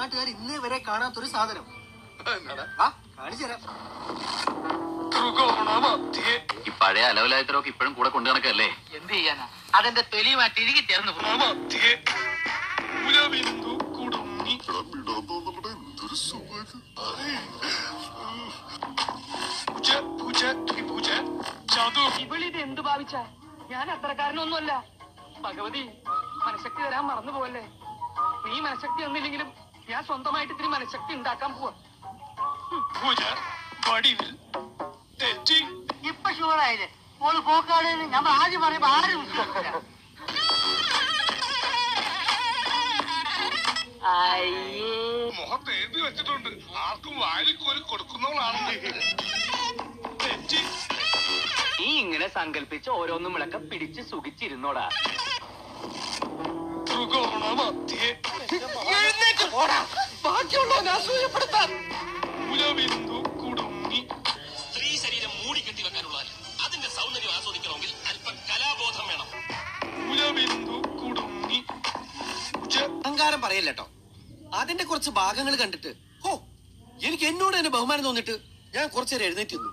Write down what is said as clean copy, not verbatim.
നാട്ടുകാർ ഇന്നേ വരെ കാണാത്തൊരു സാധനം. കാണിച്ചു തരാം. ഈ പഴയ അലവലായത്തരൊക്കെ ഇപ്പോഴും കൂടെ കൊണ്ടു നടക്കല്ലേ? എന്ത് ചെയ്യാനാ? അതെന്റെ തൊലിയുമായിട്ട് ഇഴുകി ചേർന്ന് ഇവളിത് എന്ത് ഭാവിച്ച? ഞാൻ അത്രക്കാരനൊന്നുമല്ല. ഭഗവതി, മനഃശക്തി തരാൻ മറന്നു പോവല്ലേ. നീ മനഃശക്തി ഒന്നില്ലെങ്കിലും ഞാൻ സ്വന്തമായിട്ട് ഇത്തിരി മനഃശക്തി ഉണ്ടാക്കാൻ പോവാ. ഇപ്പൊ ഷുവറായില്ലേ? ഓള് പോക്കാളേന്ന് നമ്മൾ ആദ്യം പറയുമ്പോ ആരും വിശ്വസിക്കില്ല. മുഖത്ത് എഴുതി വെച്ചിട്ടുണ്ട്, ആർക്കും വാരിക്കോരി കൊടുക്കുന്നവളാണ്. നീ ഇങ്ങനെ സങ്കല്പിച്ച് ഓരോന്നും വിളക്ക പിടിച്ച് സുഖിച്ചിരുന്നോടാ. സ്ത്രീ ശരീരം മൂടിക്കെട്ടി വെക്കാനുള്ള അതിന്റെ സൗന്ദര്യം ആസ്വദിക്കണമെങ്കിൽ അല്പം കലാബോധം വേണം. അഹങ്കാരം പറയല്ലോ. അതിന്റെ കുറച്ച് ഭാഗങ്ങൾ കണ്ടിട്ട് എനിക്ക് എന്നോട് തന്നെ ബഹുമാനം തോന്നിട്ട് ഞാൻ കുറച്ചേരം എഴുന്നേറ്റ് നിന്നു.